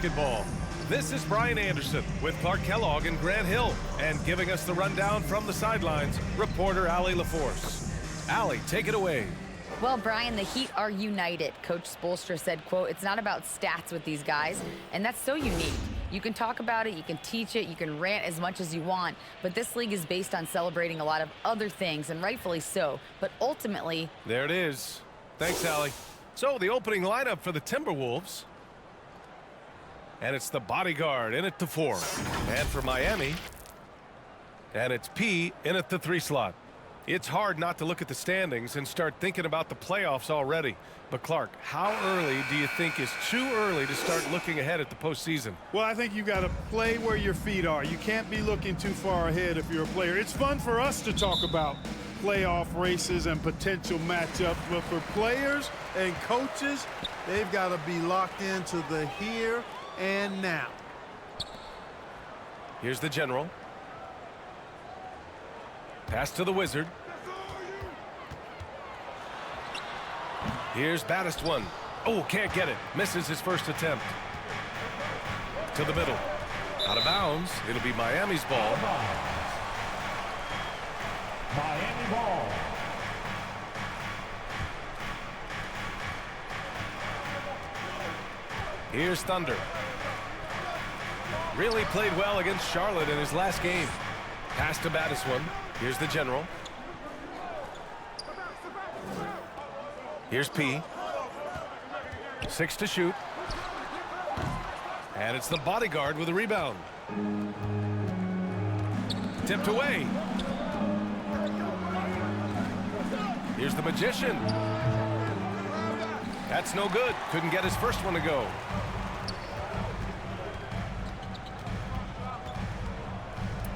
basketball. This is Brian Anderson with Clark Kellogg and Grant Hill, and giving us the rundown from the sidelines, reporter Allie LaForce. Allie, take it away. Well, Brian, the Heat are united. Coach Spoelstra said, quote, "It's not about stats with these guys," and that's so unique. You can talk about it, you can teach it, you can rant as much as you want, but this league is based on celebrating a lot of other things, and rightfully so. But ultimately... There it is. Thanks, Allie. So, the opening lineup for the Timberwolves. And it's the bodyguard in at the 4. And for Miami, and it's P in at the 3 slot. It's hard not to look at the standings and start thinking about the playoffs already. But Clark, how early do you think is too early to start looking ahead at the postseason? Well, I think you got to play where your feet are. You can't be looking too far ahead if you're a player. It's fun for us to talk about playoff races and potential matchups, but for players and coaches, they've got to be locked into the here and now. Here's the general. Pass to the Wizard. Here's Baddest one. Oh, can't get it. Misses his first attempt. To the middle. Out of bounds. It'll be Miami's ball. Miami ball. Here's Thunder. Really played well against Charlotte in his last game. Pass to Baddest one. Here's the general. Here's P. 6 to shoot. And it's the bodyguard with a rebound. Tipped away. Here's the magician. That's no good. Couldn't get his first one to go.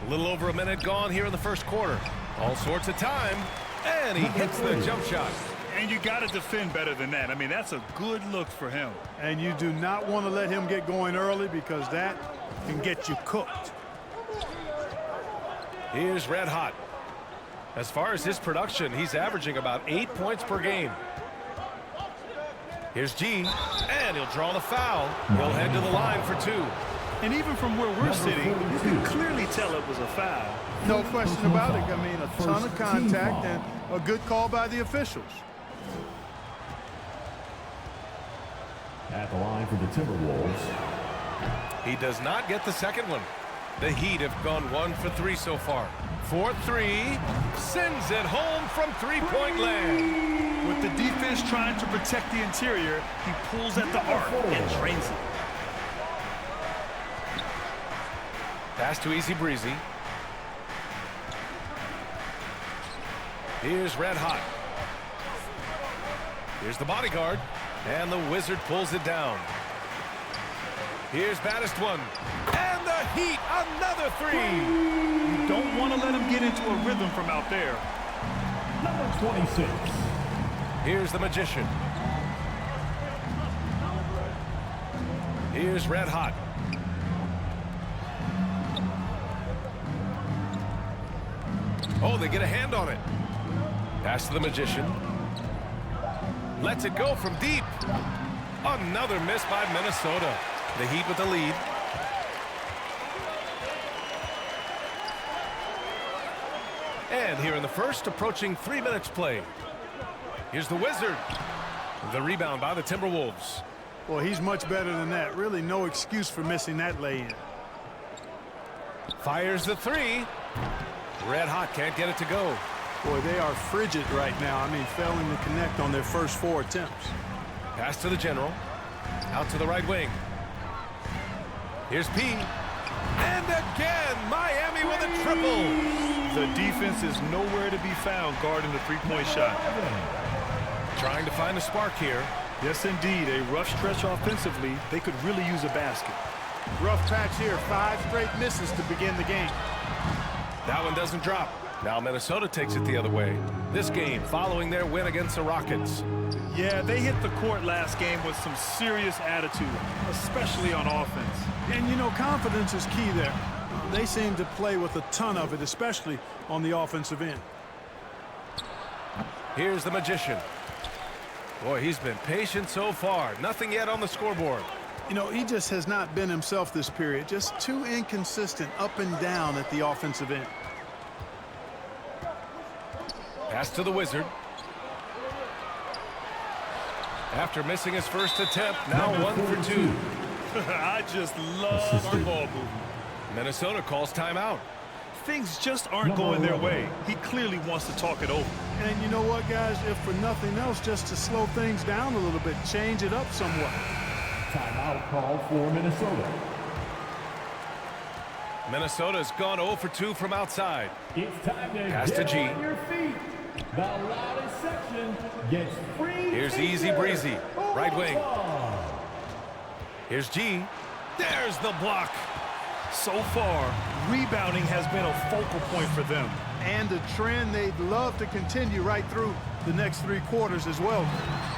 A little over a minute gone here in the first quarter. All sorts of time. And he hits the jump shot. And you got to defend better than that. I mean, that's a good look for him. And you do not want to let him get going early because that can get you cooked. Here's Red Hot. As far as his production, he's averaging about 8 points per game. Here's G, and he'll draw the foul. He'll head to the line for 2. And even from where we're sitting, you can clearly tell it was a foul. No question about it. I mean, a ton of contact and a good call by the officials. At the line for the Timberwolves. He does not get the second one. The Heat have gone 1 for 3 so far. 4-3, sends it home from three-point land. With the defense trying to protect the interior, he pulls at the arc and drains it. Pass to Easy Breezy. Here's Red Hot. Here's the bodyguard. And the Wizard pulls it down. Here's Baddest one. And the Heat, another 3. You don't want to let him get into a rhythm from out there. Number 26. Here's the magician. Here's Red Hot. Oh, they get a hand on it. Pass to the magician. Lets it go from deep. Another miss by Minnesota. The Heat with the lead. And here in the first, approaching 3 minutes played. Here's the Wizard. The rebound by the Timberwolves. Well, he's much better than that. Really no excuse for missing that lay-in. Fires the 3. Red Hot can't get it to go. Boy, they are frigid right now. I mean, failing to connect on their first 4 attempts. Pass to the general. Out to the right wing. Here's P. And again, Miami with a triple. The defense is nowhere to be found guarding the three-point shot. Trying to find a spark here. Yes, indeed. A rough stretch offensively. They could really use a basket. Rough patch here. 5 straight misses to begin the game. That one doesn't drop. Now Minnesota takes it the other way. This game following their win against the Rockets. Yeah, they hit the court last game with some serious attitude, especially on offense. And, you know, confidence is key there. They seem to play with a ton of it, especially on the offensive end. Here's the magician. Boy, he's been patient so far. Nothing yet on the scoreboard. You know, he just has not been himself this period. Just too inconsistent up and down at the offensive end. Pass to the Wizard. After missing his first attempt, now 1 for 2. I just love the ball movement. Minnesota calls timeout. Things just aren't going their way. He clearly wants to talk it over. And you know what, guys? If for nothing else, just to slow things down a little bit, change it up somewhat. Timeout call for Minnesota. Minnesota's gone 0 for 2 from outside. It's time to Pass to get G. on your feet. The loudest section gets free. Here's Easy Breezy, right wing. Here's G. There's the block. So far, rebounding has been a focal point for them. And a trend they'd love to continue right through the next 3 quarters as well.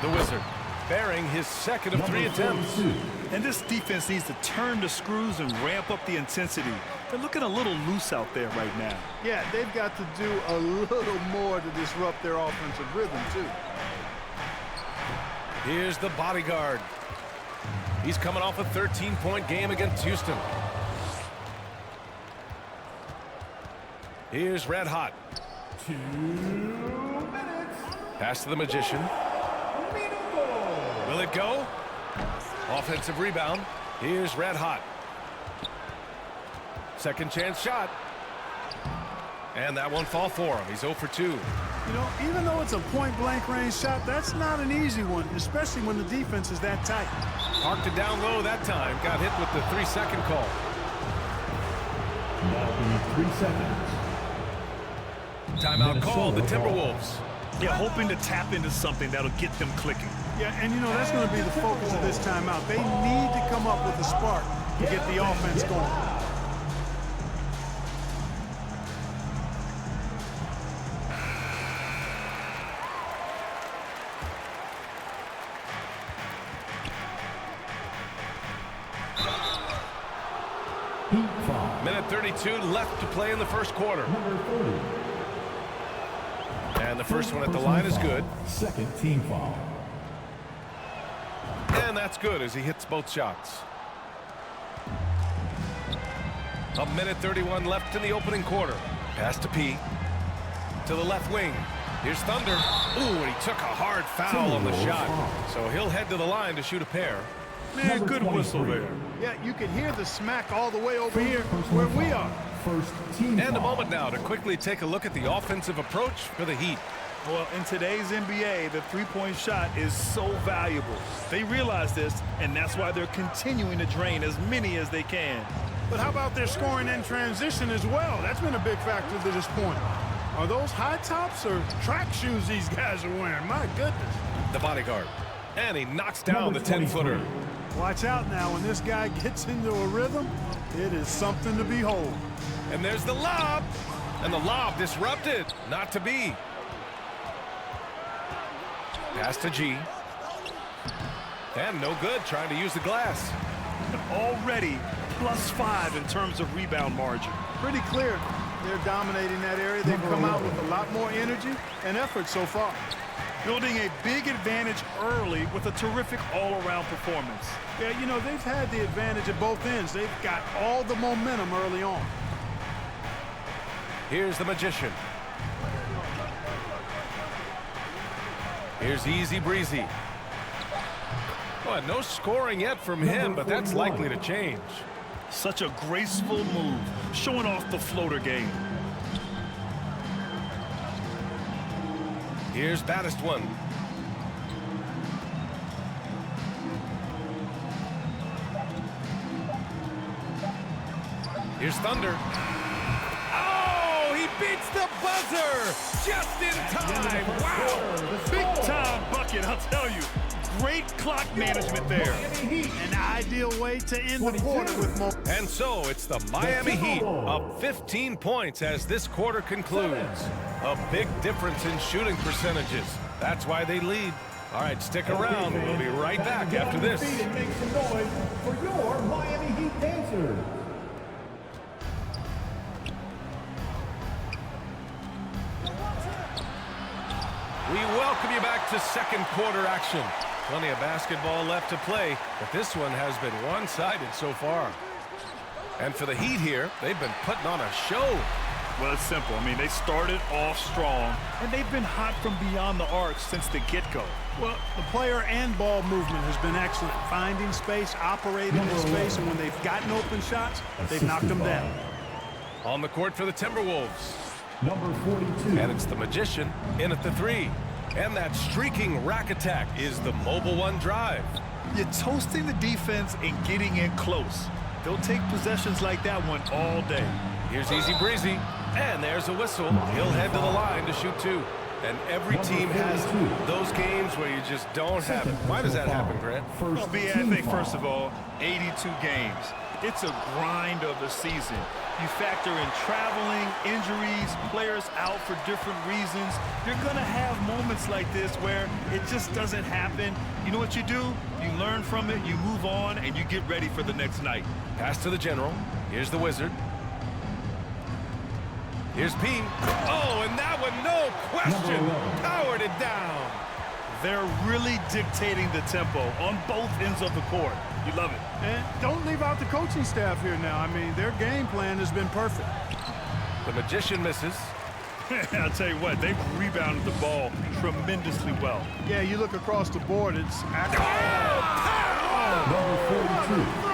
The Wizard bearing his second of 3 attempts. And this defense needs to turn the screws and ramp up the intensity. They're looking a little loose out there right now. Yeah, they've got to do a little more to disrupt their offensive rhythm, too. Here's the bodyguard. He's coming off a 13-point game against Houston. Here's Red Hot. 2 minutes. Pass to the Magician. Will it go? Offensive rebound. Here's Red Hot. Second chance shot. And that won't fall for him. He's 0 for 2. You know, even though it's a point-blank range shot, that's not an easy one, especially when the defense is that tight. Parked it down low that time. Got hit with the 3-second call. Now 3 seconds. Timeout called the Timberwolves. Yeah, hoping to tap into something that'll get them clicking. Yeah, and you know, that's going to be the focus of this timeout. They need to come up with a spark to get the offense going. Heat foul. Minute 32 left to play in the first quarter. Number 30. And the first one at the line is good. Second team foul. And that's good as he hits both shots. A minute 31 left in the opening quarter. Pass to P. To the left wing. Here's Thunder. Ooh, and he took a hard foul on the shot. So he'll head to the line to shoot a pair. Man, good whistle there. Yeah, you can hear the smack all the way over here where we are. First team And a foul. moment now to quickly take a look at the offensive approach for the Heat. Well, in today's NBA, the three-point shot is so valuable. They realize this, and that's why they're continuing to drain as many as they can. But how about their scoring in transition as well? That's been a big factor to this point. Are those high tops or track shoes these guys are wearing? My goodness. The bodyguard. And he knocks down the 10-footer. Watch out now. When this guy gets into a rhythm, it is something to behold. And there's the lob. And the lob disrupted. Not to be. Pass to G. And no good, trying to use the glass. Already +5 in terms of rebound margin. Pretty clear. They're dominating that area. They've come out with a lot more energy and effort so far. Building a big advantage early with a terrific all-around performance. Yeah, you know, they've had the advantage at both ends. They've got all the momentum early on. Here's the Magician. Here's Easy Breezy. Well, no scoring yet from him, but that's likely to change. Such a graceful move, showing off the floater game. Here's baddest one. Here's Thunder. Oh, he beats the buzzer just in time. Wow. Big time bucket, I'll tell you. Great clock management there. An ideal way to end the quarter with more. And so it's the Miami Heat up 15 points as this quarter concludes. A big difference in shooting percentages. That's why they lead. All right, stick around. We'll be right back after this. Make some noise for your Miami Heat dancers. We welcome you back to second quarter action. Plenty of basketball left to play, but this one has been one-sided so far. And for the Heat here, they've been putting on a show. Well, it's simple. I mean, they started off strong, and they've been hot from beyond the arc since the get-go. Well, the player and ball movement has been excellent. Finding space, operating in space, and when they've gotten open shots, they've knocked them down. On the court for the Timberwolves. Number 42. And it's the Magician in at the 3. And that streaking rack attack is the mobile one drive. You're toasting the defense and getting in close. They'll take possessions like that one all day. Here's easy breezy. And there's a whistle. He'll head to the line to shoot 2. And every team has those games where you just don't have it. Why does that happen, Grant? Well, B, I think, first of all, 82 games. It's a grind of a season. You factor in traveling, injuries, players out for different reasons. You're going to have moments like this where it just doesn't happen. You know what you do? You learn from it, you move on, and you get ready for the next night. Pass to the general. Here's the Wizard. Here's P. Oh, and that one, no question, powered it down. They're really dictating the tempo on both ends of the court. You love it. And don't leave out the coaching staff here now. I mean, their game plan has been perfect. The Magician misses. I'll tell you what, they've rebounded the ball tremendously well. Yeah, you look across the board, it's Number 42.